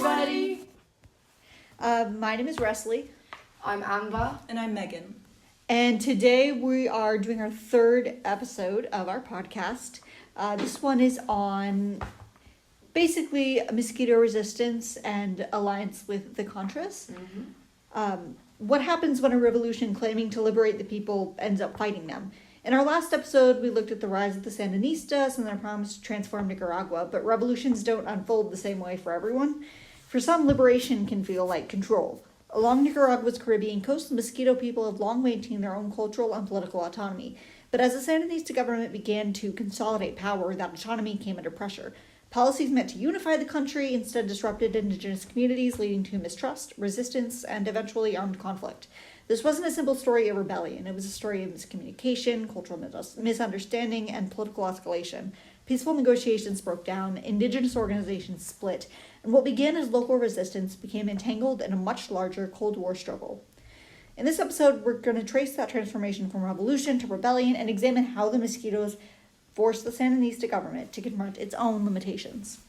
everybody! My name is Wesley. I'm Amber. And I'm Megan. And today we are doing our third episode of our podcast. This one is on basically mosquito resistance and alliance with the Contras. What happens when a revolution claiming to liberate the people ends up fighting them? In our last episode, we looked at the rise of the Sandinistas and their promise to transform Nicaragua, but revolutions don't unfold the same way for everyone. For some, liberation can feel like control. Along Nicaragua's Caribbean coast, the Mosquito people have long maintained their own cultural and political autonomy. But as the Sandinista government began to consolidate power, that autonomy came under pressure. Policies meant to unify the country instead disrupted indigenous communities, leading to mistrust, resistance, and eventually armed conflict. This wasn't a simple story of rebellion. It was a story of miscommunication, cultural misunderstanding, and political escalation. Peaceful negotiations broke down, indigenous organizations split, and what began as local resistance became entangled in a much larger Cold War struggle. In this episode, we're going to trace that transformation from revolution to rebellion and examine how the Mosquitos forced the Sandinista government to confront its own limitations.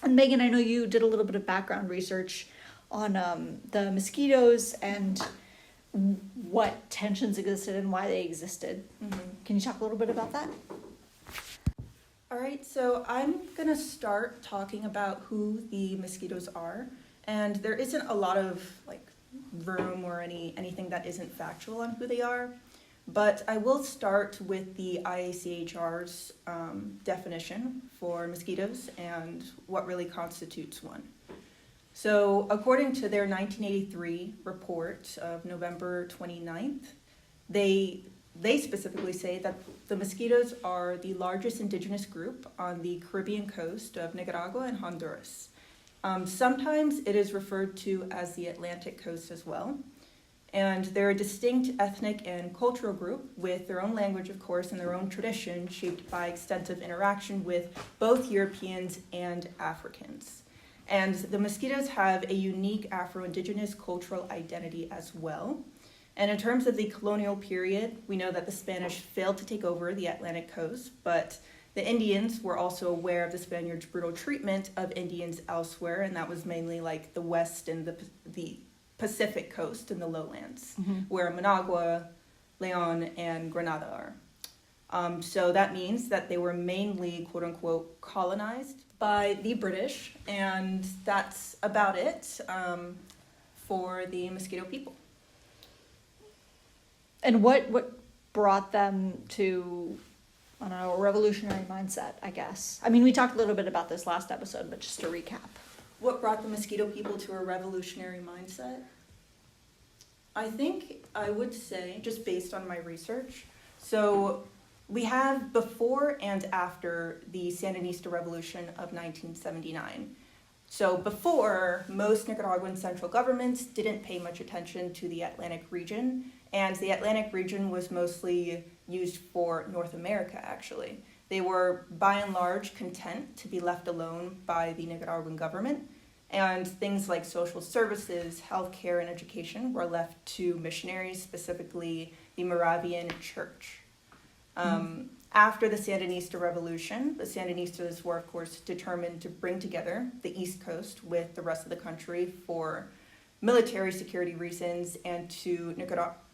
And Megan, I know you did a little bit of background research on the Mosquitos and what tensions existed and why they existed. Can you talk a little bit about that? All right, so I'm going to start talking about who the mosquitoes are. And there isn't a lot of room or anything that isn't factual on who they are. But I will start with the IACHR's definition for mosquitoes and what really constitutes one. So according to their 1983 report of November 29th, they specifically say that the mosquitoes are the largest indigenous group on the Caribbean coast of Nicaragua and Honduras. Sometimes it is referred to as the Atlantic coast as well. And they're a distinct ethnic and cultural group with their own language, of course, and their own tradition shaped by extensive interaction with both Europeans and Africans. And the mosquitoes have a unique Afro-Indigenous cultural identity as well. And in terms of the colonial period, we know that the Spanish failed to take over the Atlantic coast, but the Indians were also aware of the Spaniards' brutal treatment of Indians elsewhere, and that was mainly the west and the Pacific coast and the lowlands, where Managua, Leon, and Granada are. So that means that they were mainly, quote-unquote, colonized by the British, and that's about it for the Mosquito people. And what brought them to, I don't know, a revolutionary mindset, I guess? I mean, we talked a little bit about this last episode, but just to recap. What brought the Mosquito people to a revolutionary mindset? I think I would say, just based on my research, so we have before and after the Sandinista Revolution of 1979. So before, most Nicaraguan central governments didn't pay much attention to the Atlantic region, and the Atlantic region was mostly used for North America, actually. They were, by and large, content to be left alone by the Nicaraguan government, and things like social services, healthcare, and education were left to missionaries, specifically the Moravian Church. After the Sandinista Revolution, the Sandinistas were, of course, determined to bring together the East Coast with the rest of the country for military security reasons and to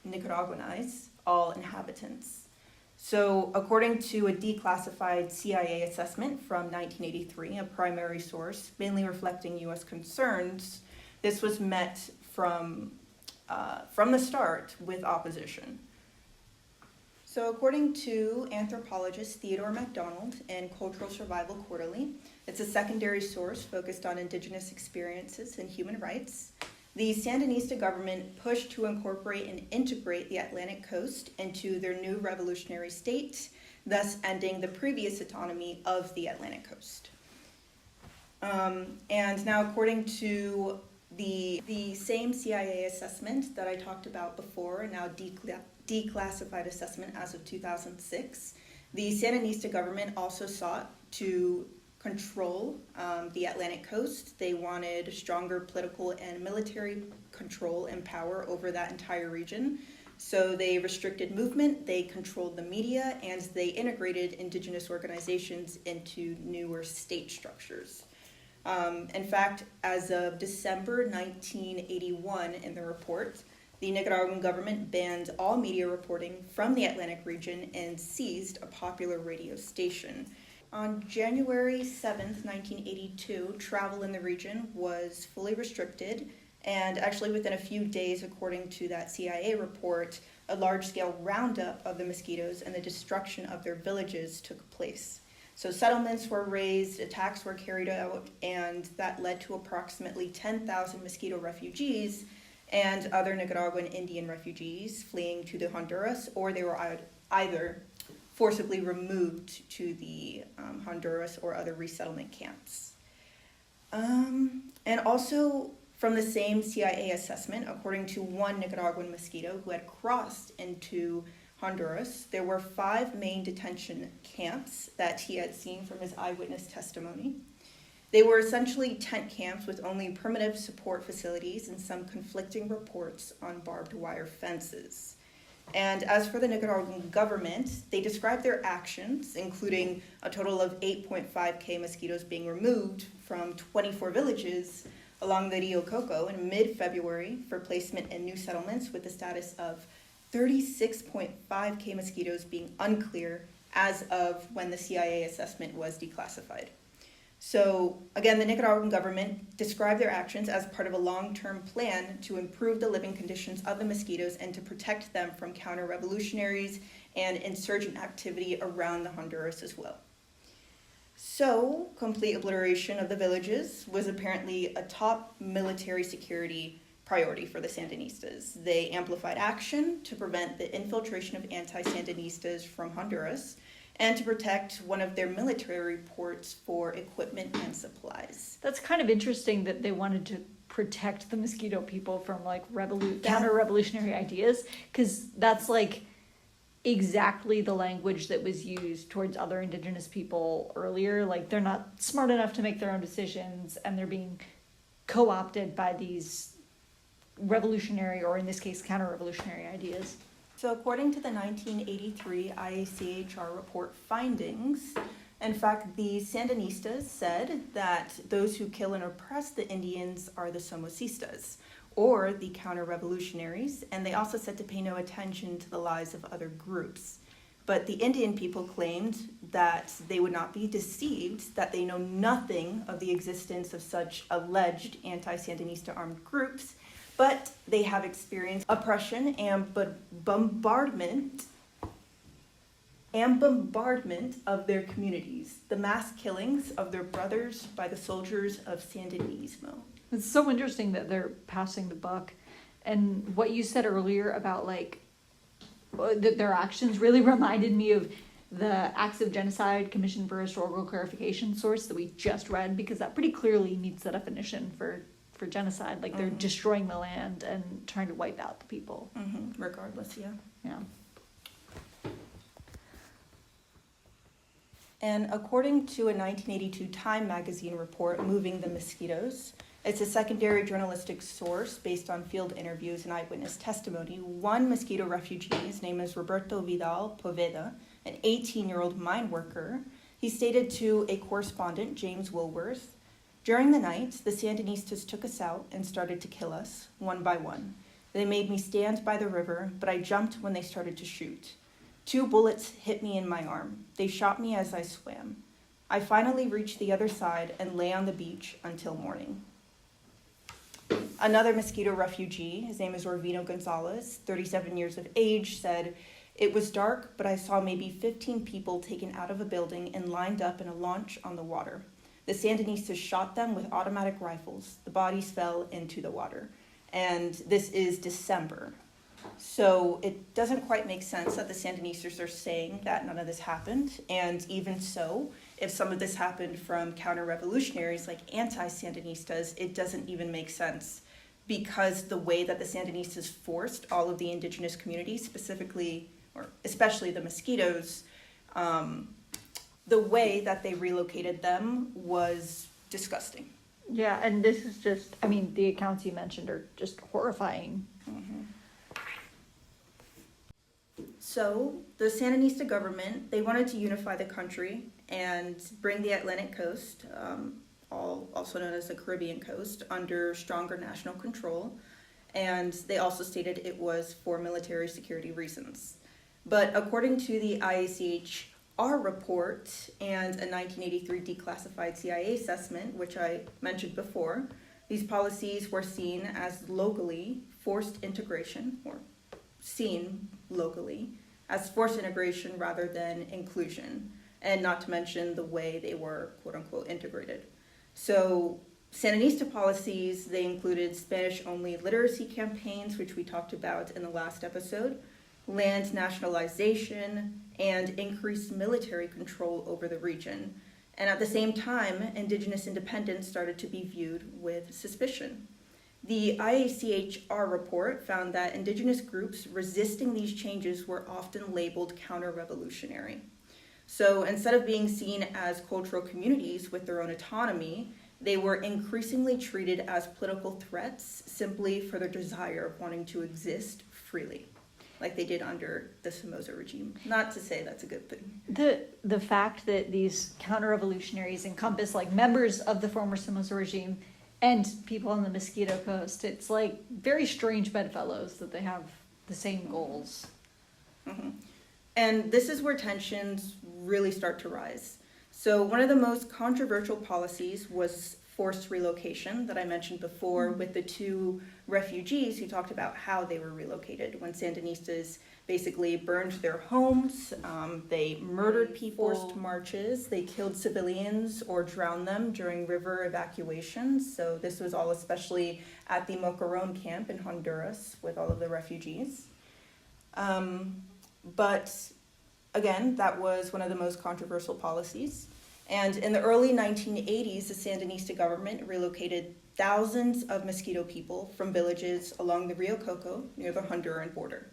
Nicaraguanize all inhabitants. So, according to a declassified CIA assessment from 1983, a primary source mainly reflecting U.S. concerns, this was met from the start with opposition. So according to anthropologist Theodore MacDonald in Cultural Survival Quarterly, it's a secondary source focused on indigenous experiences and human rights. The Sandinista government pushed to incorporate and integrate the Atlantic coast into their new revolutionary state, thus ending the previous autonomy of the Atlantic coast. And now according to the same CIA assessment that I talked about before, now declassified assessment as of 2006, the Sandinista government also sought to control the Atlantic coast. They wanted stronger political and military control and power over that entire region. So they restricted movement, they controlled the media, and they integrated indigenous organizations into newer state structures. In fact, as of December 1981, in the report, the Nicaraguan government banned all media reporting from the Atlantic region and seized a popular radio station. On January 7th, 1982, travel in the region was fully restricted, and actually within a few days, according to that CIA report, a large-scale roundup of the mosquitoes and the destruction of their villages took place. So settlements were raised, attacks were carried out, and that led to approximately 10,000 mosquito refugees and other Nicaraguan Indian refugees fleeing to the Honduras, or they were either forcibly removed to the Honduras or other resettlement camps. And also from the same CIA assessment, according to one Nicaraguan mosquito who had crossed into Honduras, there were 5 main detention camps that he had seen from his eyewitness testimony. They were essentially tent camps with only primitive support facilities and some conflicting reports on barbed wire fences. And as for the Nicaraguan government, they described their actions, including a total of 8.5K mosquitoes being removed from 24 villages along the Rio Coco in mid-February for placement in new settlements, with the status of 36.5K mosquitoes being unclear as of when the CIA assessment was declassified. So, again, the Nicaraguan government described their actions as part of a long-term plan to improve the living conditions of the mosquitoes and to protect them from counter-revolutionaries and insurgent activity around the Honduras as well. So, complete obliteration of the villages was apparently a top military security priority for the Sandinistas. They amplified action to prevent the infiltration of anti-Sandinistas from Honduras and to protect one of their military ports for equipment and supplies. That's kind of interesting that they wanted to protect the mosquito people from like counter-revolutionary ideas, because that's like exactly the language that was used towards other indigenous people earlier. Like, they're not smart enough to make their own decisions, and they're being co-opted by these revolutionary, or in this case, counter-revolutionary ideas. So according to the 1983 IACHR report findings, in fact, the Sandinistas said that those who kill and oppress the Indians are the Somosistas, or the counter-revolutionaries, and they also said to pay no attention to the lies of other groups. But the Indian people claimed that they would not be deceived, that they know nothing of the existence of such alleged anti-Sandinista armed groups, but they have experienced oppression and bombardment of their communities, the mass killings of their brothers by the soldiers of Sandinismo. It's so interesting that they're passing the buck. And what you said earlier about like their actions really reminded me of the Acts of Genocide Commission for Historical Clarification source that we just read, because that pretty clearly meets the definition for genocide. Like, they're destroying the land and trying to wipe out the people. Regardless, yeah. Yeah. And according to a 1982 Time magazine report, Moving the Mosquitoes, it's a secondary journalistic source based on field interviews and eyewitness testimony. One mosquito refugee, his name is Roberto Vidal Poveda, an 18-year-old mine worker. He stated to a correspondent, James Woolworth, "During the night, the Sandinistas took us out and started to kill us, one by one. They made me stand by the river, but I jumped when they started to shoot. 2 bullets hit me in my arm. They shot me as I swam. I finally reached the other side and lay on the beach until morning." Another mosquito refugee, his name is Orvino Gonzalez, 37 years of age, said, "It was dark, but I saw maybe 15 people taken out of a building and lined up in a launch on the water. The Sandinistas shot them with automatic rifles. The bodies fell into the water." And this is December. So it doesn't quite make sense that the Sandinistas are saying that none of this happened. And even so, if some of this happened from counter-revolutionaries like anti-Sandinistas, it doesn't even make sense, because the way that the Sandinistas forced all of the indigenous communities, specifically, or especially the mosquitoes, the way that they relocated them was disgusting. Yeah, and this is just, I mean, the accounts you mentioned are just horrifying. So the Sandinista government, they wanted to unify the country and bring the Atlantic coast, also known as the Caribbean coast, under stronger national control. And they also stated it was for military security reasons. But according to the IACHR report and a 1983 declassified CIA assessment, which I mentioned before, these policies were seen as locally forced integration, or seen locally as forced integration rather than inclusion, and not to mention the way they were quote-unquote integrated. So Sandinista policies, they included Spanish-only literacy campaigns, which we talked about in the last episode, land nationalization, and increased military control over the region. And at the same time, indigenous independence started to be viewed with suspicion. The IACHR report found that indigenous groups resisting these changes were often labeled counter-revolutionary. So instead of being seen as cultural communities with their own autonomy, they were increasingly treated as political threats simply for their desire of wanting to exist freely, like they did under the Somoza regime. Not to say that's a good thing. The fact that these counter-revolutionaries encompass like members of the former Somoza regime and people on the Mosquito Coast, it's like very strange bedfellows that they have the same goals. Mm-hmm. And this is where tensions really start to rise. So one of the most controversial policies was forced relocation that I mentioned before, with the two refugees who talked about how they were relocated when Sandinistas basically burned their homes, they murdered people, forced marches, they killed civilians or drowned them during river evacuations. So this was all especially at the Mocoron camp in Honduras with all of the refugees. But again, that was one of the most controversial policies. And in the early 1980s, the Sandinista government relocated thousands of Mosquito people from villages along the Rio Coco near the Honduran border.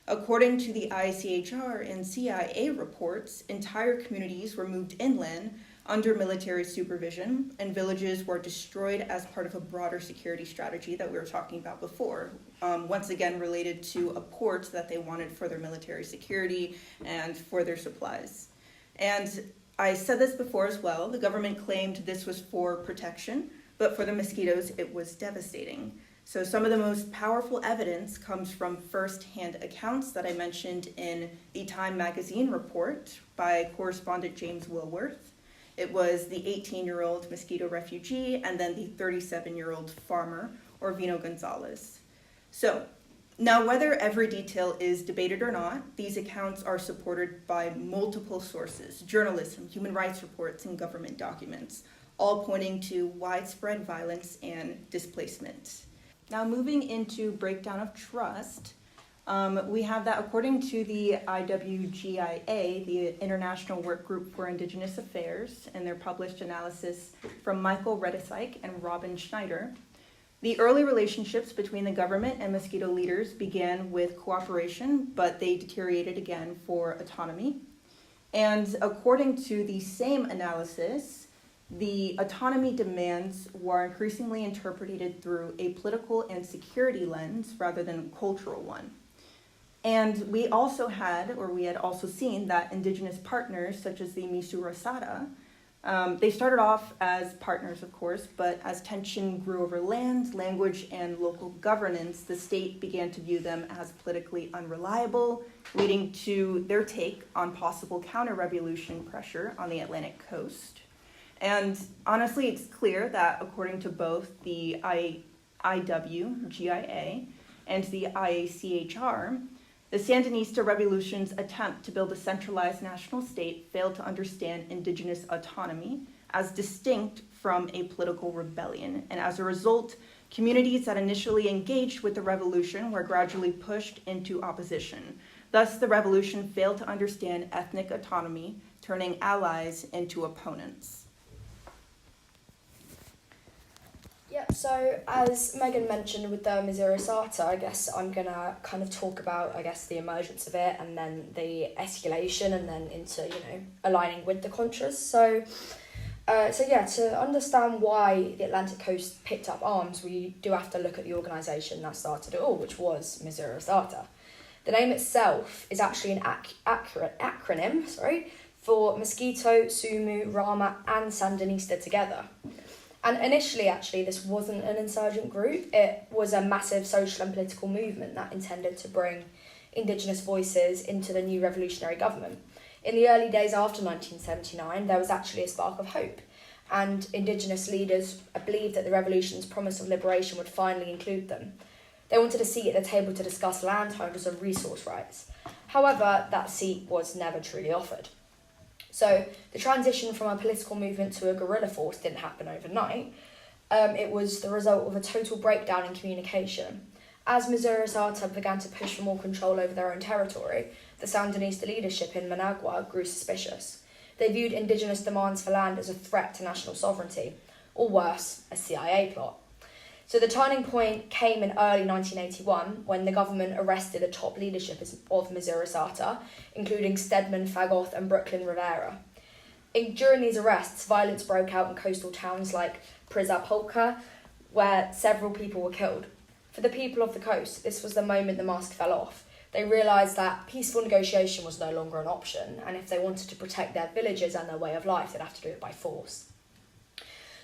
According to the ICHR and CIA reports, entire communities were moved inland under military supervision, and villages were destroyed as part of a broader security strategy that we were talking about before, once again related to a port that they wanted for their military security and for their supplies. And I said this before as well, the government claimed this was for protection, but for the mosquitoes it was devastating. So some of the most powerful evidence comes from first-hand accounts that I mentioned in the Time magazine report by correspondent James Wilworth. It was the 18-year-old mosquito refugee and then the 37-year-old farmer, Orvino Gonzalez. So now, whether every detail is debated or not, these accounts are supported by multiple sources, journalism, human rights reports, and government documents, all pointing to widespread violence and displacement. Now, moving into breakdown of trust, we have that according to the IWGIA, the International Work Group for Indigenous Affairs, and their published analysis from Michael Redesike and Robin Schneider, the early relationships between the government and Mosquito leaders began with cooperation, but they deteriorated again for autonomy. And according to the same analysis, the autonomy demands were increasingly interpreted through a political and security lens rather than a cultural one. And we had also seen that indigenous partners, such as the Misu Rosada, they started off as partners, of course, but as tension grew over land, language, and local governance, the state began to view them as politically unreliable, leading to their take on possible counter-revolution pressure on the Atlantic coast. And honestly, it's clear that according to both the IWGIA and the IACHR, the Sandinista revolution's attempt to build a centralized national state failed to understand indigenous autonomy as distinct from a political rebellion. And as a result, communities that initially engaged with the revolution were gradually pushed into opposition. Thus, the revolution failed to understand ethnic autonomy, turning allies into opponents. Yeah, so as Megan mentioned with the Missouri SATA, I guess I'm going to kind of talk about, the emergence of it and then the escalation and then into, aligning with the Contras. So to understand why the Atlantic coast picked up arms, we do have to look at the organisation that started it all, which was Missouri SATA. The name itself is actually an acronym for Mosquito, Sumu, Rama and Sandinista together. And initially, actually, this wasn't an insurgent group. It was a massive social and political movement that intended to bring Indigenous voices into the new revolutionary government. In the early days after 1979, there was actually a spark of hope, and Indigenous leaders believed that the revolution's promise of liberation would finally include them. They wanted a seat at the table to discuss landholders and resource rights. However, that seat was never truly offered. So the transition from a political movement to a guerrilla force didn't happen overnight. It was the result of a total breakdown in communication. As Missouri Sata began to push for more control over their own territory, the Sandinista leadership in Managua grew suspicious. They viewed Indigenous demands for land as a threat to national sovereignty, or worse, a CIA plot. So the turning point came in early 1981 when the government arrested the top leadership of Missouri Sata, including Stedman Fagoth and Brooklyn Rivera. During these arrests, violence broke out in coastal towns like Prizapolka, where several people were killed. For the people of the coast, this was the moment the mask fell off. They realised that peaceful negotiation was no longer an option, and if they wanted to protect their villages and their way of life, they'd have to do it by force.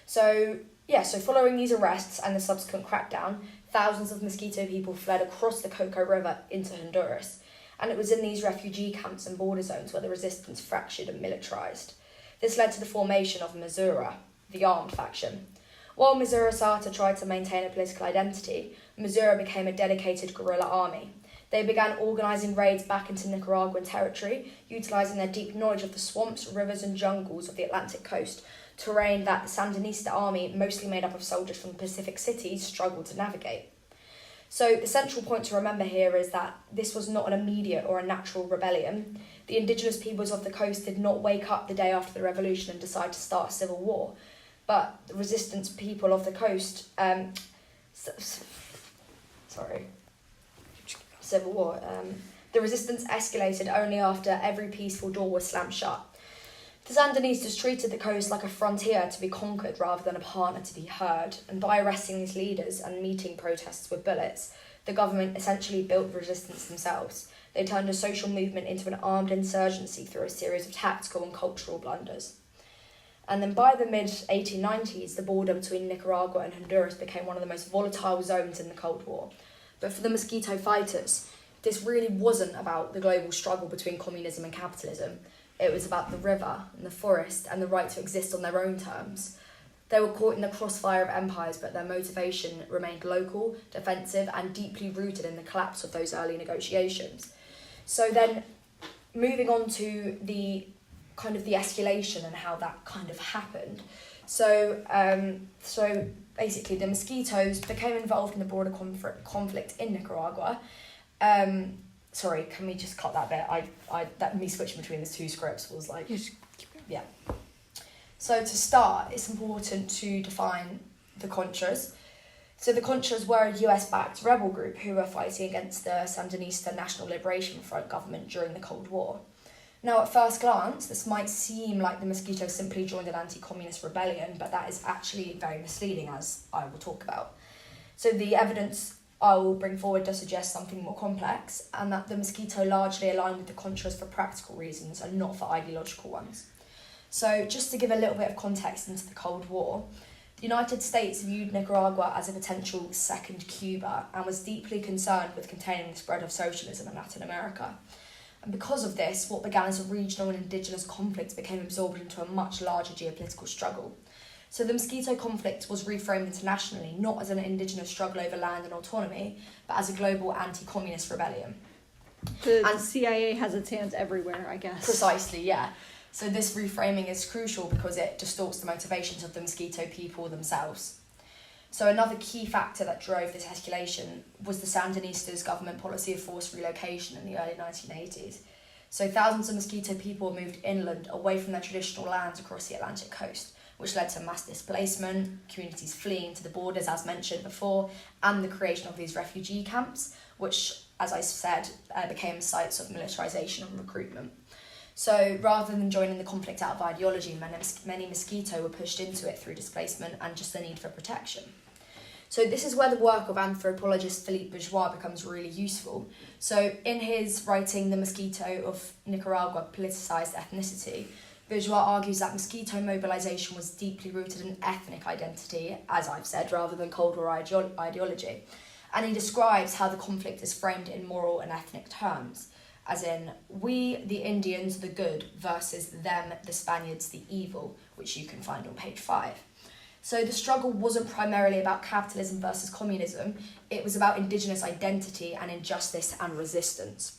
So following these arrests and the subsequent crackdown, thousands of Mosquito people fled across the Coco River into Honduras, and it was in these refugee camps and border zones where the resistance fractured and militarised. This led to the formation of Missouri, the armed faction. While Missouri Sata tried to maintain a political identity, Missouri became a dedicated guerrilla army. They began organising raids back into Nicaraguan territory, utilising their deep knowledge of the swamps, rivers and jungles of the Atlantic coast, terrain that the Sandinista army, mostly made up of soldiers from Pacific cities, struggled to navigate. So the central point to remember here is that this was not an immediate or a natural rebellion. The indigenous peoples of the coast did not wake up the day after the revolution and decide to start a civil war, but the resistance people of the coast, civil war. The resistance escalated only after every peaceful door was slammed shut. The Sandinistas treated the coast like a frontier to be conquered rather than a partner to be heard, and by arresting these leaders and meeting protests with bullets, the government essentially built resistance themselves. They turned a social movement into an armed insurgency through a series of tactical and cultural blunders. And then by the mid-1890s, the border between Nicaragua and Honduras became one of the most volatile zones in the Cold War. But for the Mosquito fighters, this really wasn't about the global struggle between communism and capitalism. It was about the river and the forest and the right to exist on their own terms. They were caught in the crossfire of empires, but their motivation remained local, defensive, and deeply rooted in the collapse of those early negotiations. So then, moving on to the kind of the escalation and how that kind of happened. So basically, the Mosquitoes became involved in the broader conflict in Nicaragua. Sorry, can we just cut that bit? That me switching between the two scripts was like, yeah. So to start, it's important to define the Contras. So the Contras were a US-backed rebel group who were fighting against the Sandinista National Liberation Front government during the Cold War. Now, at first glance, this might seem like the Mosquitoes simply joined an anti-communist rebellion, but that is actually very misleading, as I will talk about. So the evidence I will bring forward does suggest something more complex, and that the Mosquito largely aligned with the Contras for practical reasons and not for ideological ones. So just to give a little bit of context into the Cold War, the United States viewed Nicaragua as a potential second Cuba and was deeply concerned with containing the spread of socialism in Latin America. And because of this, what began as a regional and indigenous conflict became absorbed into a much larger geopolitical struggle. So the Mosquito conflict was reframed internationally, not as an indigenous struggle over land and autonomy, but as a global anti-communist rebellion. The CIA has its hands everywhere, I guess. Precisely, yeah. So this reframing is crucial because it distorts the motivations of the Mosquito people themselves. So another key factor that drove this escalation was the Sandinistas' government policy of forced relocation in the early 1980s. So thousands of Mosquito people were moved inland away from their traditional lands across the Atlantic coast, which led to mass displacement, communities fleeing to the borders as mentioned before, and the creation of these refugee camps, which, as I said, became sites of militarisation and recruitment. So rather than joining the conflict out of ideology, many Mosquito were pushed into it through displacement and just the need for protection. So this is where the work of anthropologist Philippe Bourgeois becomes really useful. So in his writing, The Mosquito of Nicaragua, Politicised Ethnicity, Bourgeois argues that mosquito mobilisation was deeply rooted in ethnic identity, as I've said, rather than Cold War ideology. And he describes how the conflict is framed in moral and ethnic terms, as in, we, the Indians, the good, versus them, the Spaniards, the evil, which you can find on page 5. So the struggle wasn't primarily about capitalism versus communism, it was about indigenous identity and injustice and resistance.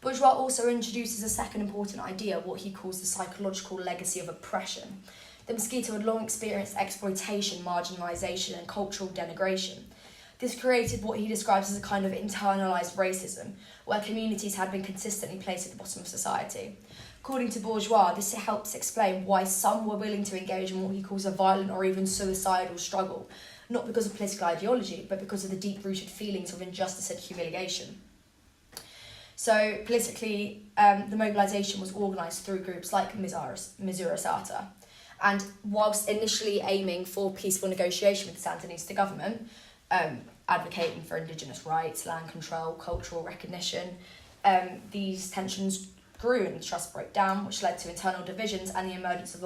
Bourgeois also introduces a second important idea, what he calls the psychological legacy of oppression. The mosquito had long experienced exploitation, marginalisation and cultural denigration. This created what he describes as a kind of internalised racism, where communities had been consistently placed at the bottom of society. According to Bourgeois, this helps explain why some were willing to engage in what he calls a violent or even suicidal struggle, not because of political ideology, but because of the deep-rooted feelings of injustice and humiliation. So politically, the mobilisation was organised through groups like Misurasata. And whilst initially aiming for peaceful negotiation with the Sandinista government, advocating for indigenous rights, land control, cultural recognition, these tensions grew and trust broke down, which led to internal divisions and the emergence of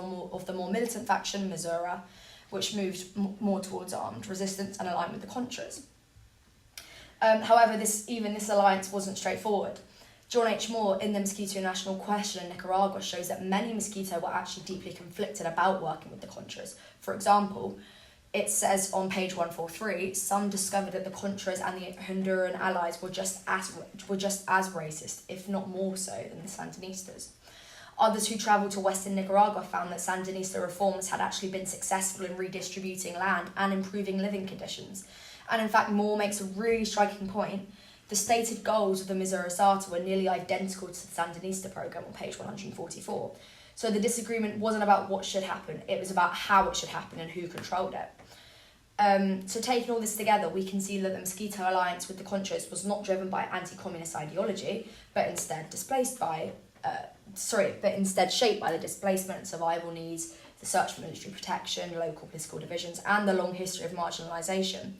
the more militant faction, Missoura, which moved more towards armed resistance and aligned with the Contras. However, this alliance wasn't straightforward. John H. Moore, in the Mosquito National Question in Nicaragua, shows that many Mosquito were actually deeply conflicted about working with the Contras. For example, it says on page 143, some discovered that the Contras and the Honduran allies were just as racist, if not more so, than the Sandinistas. Others who travelled to western Nicaragua found that Sandinista reforms had actually been successful in redistributing land and improving living conditions. And in fact, Moore makes a really striking point. The stated goals of the Misurasata were nearly identical to the Sandinista program on page 144. So the disagreement wasn't about what should happen, it was about how it should happen and who controlled it. So taking all this together, we can see that the Mosquito alliance with the Contras was not driven by anti-communist ideology, but instead shaped by the displacement and survival needs, the search for military protection, local political divisions, and the long history of marginalisation.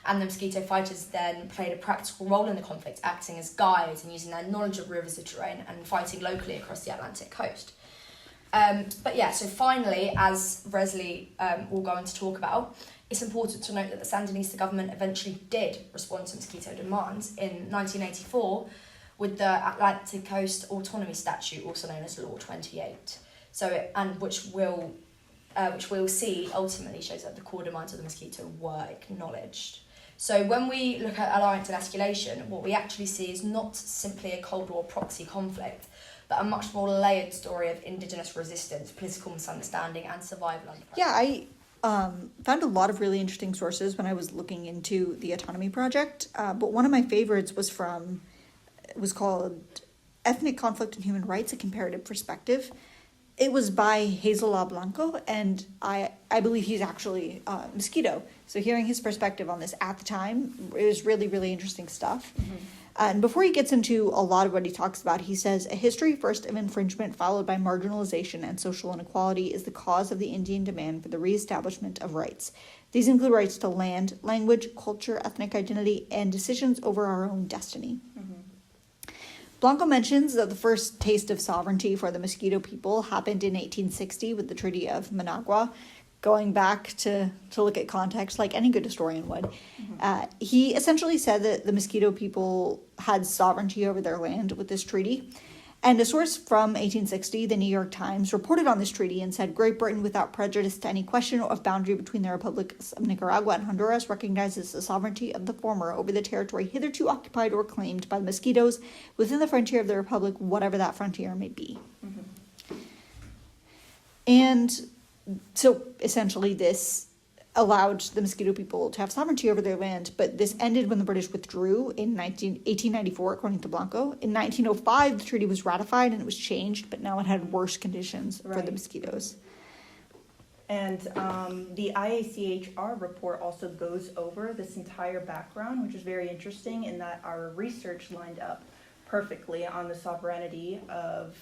And the Mosquito fighters then played a practical role in the conflict, acting as guides and using their knowledge of rivers of terrain and fighting locally across the Atlantic coast. So finally, as Resley will go on to talk about, it's important to note that the Sandinista government eventually did respond to Mosquito demands in 1984 with the Atlantic Coast Autonomy Statute, also known as Law 28. Which we'll see ultimately shows that the core demands of the Mosquito were acknowledged. So when we look at alliance and escalation, what we actually see is not simply a Cold War proxy conflict, but a much more layered story of indigenous resistance, political misunderstanding, and survival under pressure. Yeah, I found a lot of really interesting sources when I was looking into the Autonomy Project, but one of my favorites was called Ethnic Conflict and Human Rights, A Comparative Perspective. It was by Hazel Blanco, and I believe he's actually Mosquito. So hearing his perspective on this at the time, it was really, really interesting stuff. Mm-hmm. And before he gets into a lot of what he talks about, he says, a history first of infringement followed by marginalization and social inequality is the cause of the Indian demand for the reestablishment of rights. These include rights to land, language, culture, ethnic identity, and decisions over our own destiny. Mm-hmm. Blanco mentions that the first taste of sovereignty for the Mosquito people happened in 1860 with the Treaty of Managua. Going back to look at context, like any good historian would, he essentially said that the Mosquito people had sovereignty over their land with this treaty. And a source from 1860, the New York Times, reported on this treaty and said, Great Britain, without prejudice to any question of boundary between the republics of Nicaragua and Honduras, recognizes the sovereignty of the former over the territory hitherto occupied or claimed by the Mosquitoes within the frontier of the republic, whatever that frontier may be. Mm-hmm. And so essentially this allowed the Mosquito people to have sovereignty over their land, but this ended when the British withdrew in 1894, according to Blanco. In 1905, the treaty was ratified and it was changed, but now it had worse conditions for the Mosquitoes. And the IACHR report also goes over this entire background, which is very interesting in that our research lined up perfectly on the sovereignty of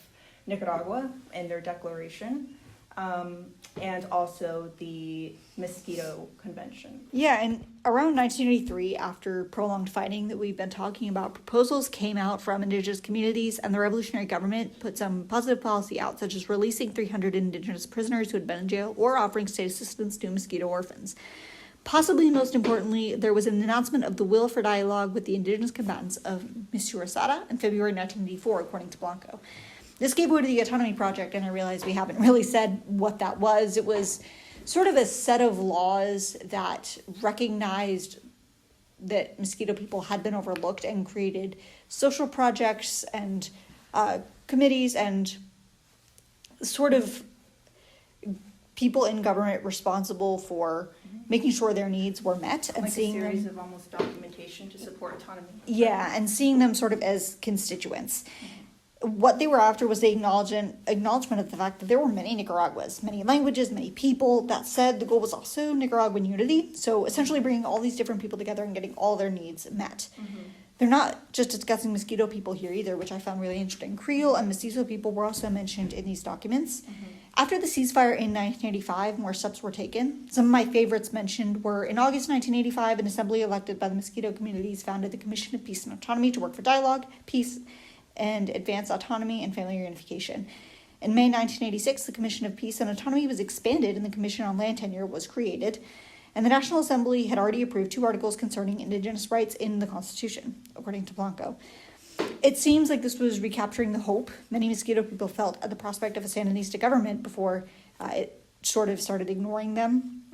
Nicaragua and their declaration. and also the Mosquito Convention. Yeah, and around 1983, after prolonged fighting that we've been talking about, proposals came out from Indigenous communities, and the revolutionary government put some positive policy out, such as releasing 300 Indigenous prisoners who had been in jail or offering state assistance to mosquito orphans. Possibly most importantly, there was an announcement of the will for dialogue with the Indigenous combatants of Mississauga in February 1984, according to Blanco. This gave way to the Autonomy Project, and I realize we haven't really said what that was. It was sort of a set of laws that recognized that mosquito people had been overlooked and created social projects and committees and sort of people in government responsible for making sure their needs were met and Like seeing a series them, of almost documentation to support autonomy. yeah, and seeing them sort of as constituents. What they were after was the acknowledgement of the fact that there were many Nicaraguas, many languages, many people. That said, the goal was also Nicaraguan unity. So essentially bringing all these different people together and getting all their needs met. They're not just discussing mosquito people here either, which I found really interesting. Creole and mestizo people were also mentioned in these documents. After the ceasefire in 1985, more steps were taken. Some of my favorites mentioned were in August 1985, an assembly elected by the mosquito communities founded the Commission of Peace and Autonomy to work for dialogue, peace, and advance autonomy and family reunification. In May 1986, the Commission of Peace and Autonomy was expanded and the Commission on Land Tenure was created, and the National Assembly had already approved 2 articles concerning Indigenous rights in the Constitution, according to Blanco. It seems like this was recapturing the hope many mosquito people felt at the prospect of a Sandinista government before it sort of started ignoring them.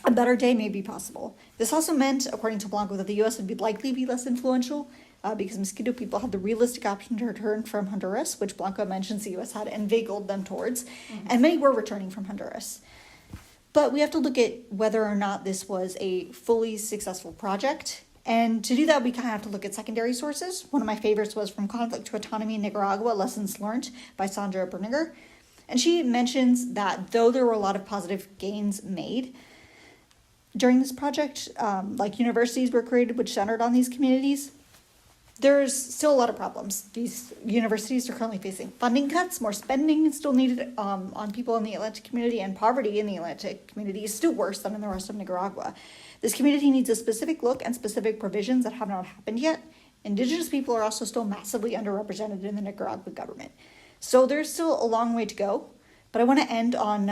A better day may be possible. This also meant, according to Blanco, that the U.S. would likely be less influential because mosquito people had the realistic option to return from Honduras, which Blanco mentions the U.S. had inveigled them towards, and many were returning from Honduras. But we have to look at whether or not this was a fully successful project. And to do that, we kind of have to look at secondary sources. One of my favorites was From Conflict to Autonomy in Nicaragua, Lessons Learned by Sandra Berninger. And she mentions that though there were a lot of positive gains made during this project, like universities were created which centered on these communities, there's still a lot of problems. These universities are currently facing funding cuts, more spending is still needed on people in the Atlantic community, and poverty in the Atlantic community is still worse than in the rest of Nicaragua. This community needs a specific look and specific provisions that have not happened yet. Indigenous people are also still massively underrepresented in the Nicaragua government. So there's still a long way to go, but I want to end on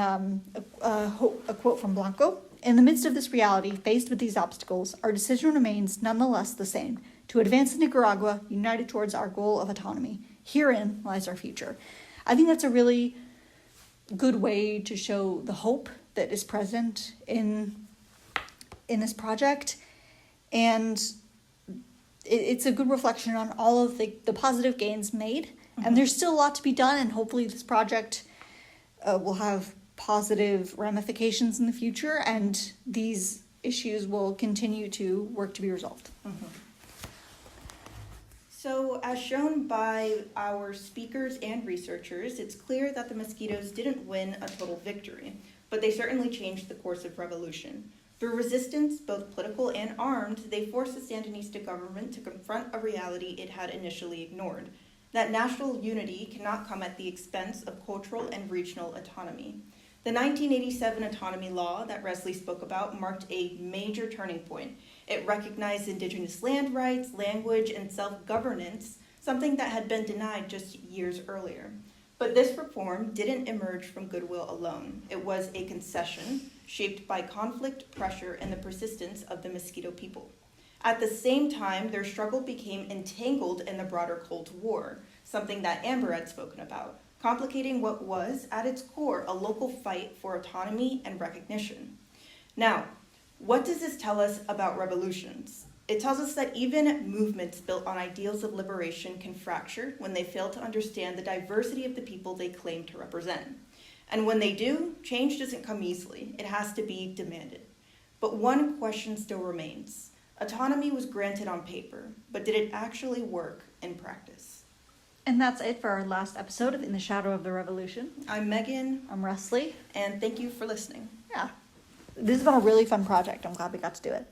a quote from Blanco. In the midst of this reality, faced with these obstacles, our decision remains nonetheless the same: to advance Nicaragua, united towards our goal of autonomy. Herein lies our future. I think that's a really good way to show the hope that is present in this project. And it's a good reflection on all of the positive gains made. And there's still a lot to be done, and hopefully this project will have positive ramifications in the future, and these issues will continue to work to be resolved. So, as shown by our speakers and researchers, it's clear that the mosquitoes didn't win a total victory, but they certainly changed the course of revolution. Through resistance, both political and armed, they forced the Sandinista government to confront a reality it had initially ignored: that national unity cannot come at the expense of cultural and regional autonomy. The 1987 autonomy law that Resley spoke about marked a major turning point. It recognized Indigenous land rights, language, and self-governance, something that had been denied just years earlier. But this reform didn't emerge from goodwill alone. It was a concession shaped by conflict, pressure, and the persistence of the mosquito people. At the same time, their struggle became entangled in the broader Cold War, something that Amber had spoken about, complicating what was, at its core, a local fight for autonomy and recognition. Now, what does this tell us about revolutions? It tells us that even movements built on ideals of liberation can fracture when they fail to understand the diversity of the people they claim to represent. And when they do, change doesn't come easily. It has to be demanded. But one question still remains. Autonomy was granted on paper, but did it actually work in practice? And that's it for our last episode of In the Shadow of the Revolution. I'm Megan, I'm Resley. and thank you for listening. Yeah. This has been a really fun project. I'm glad we got to do it.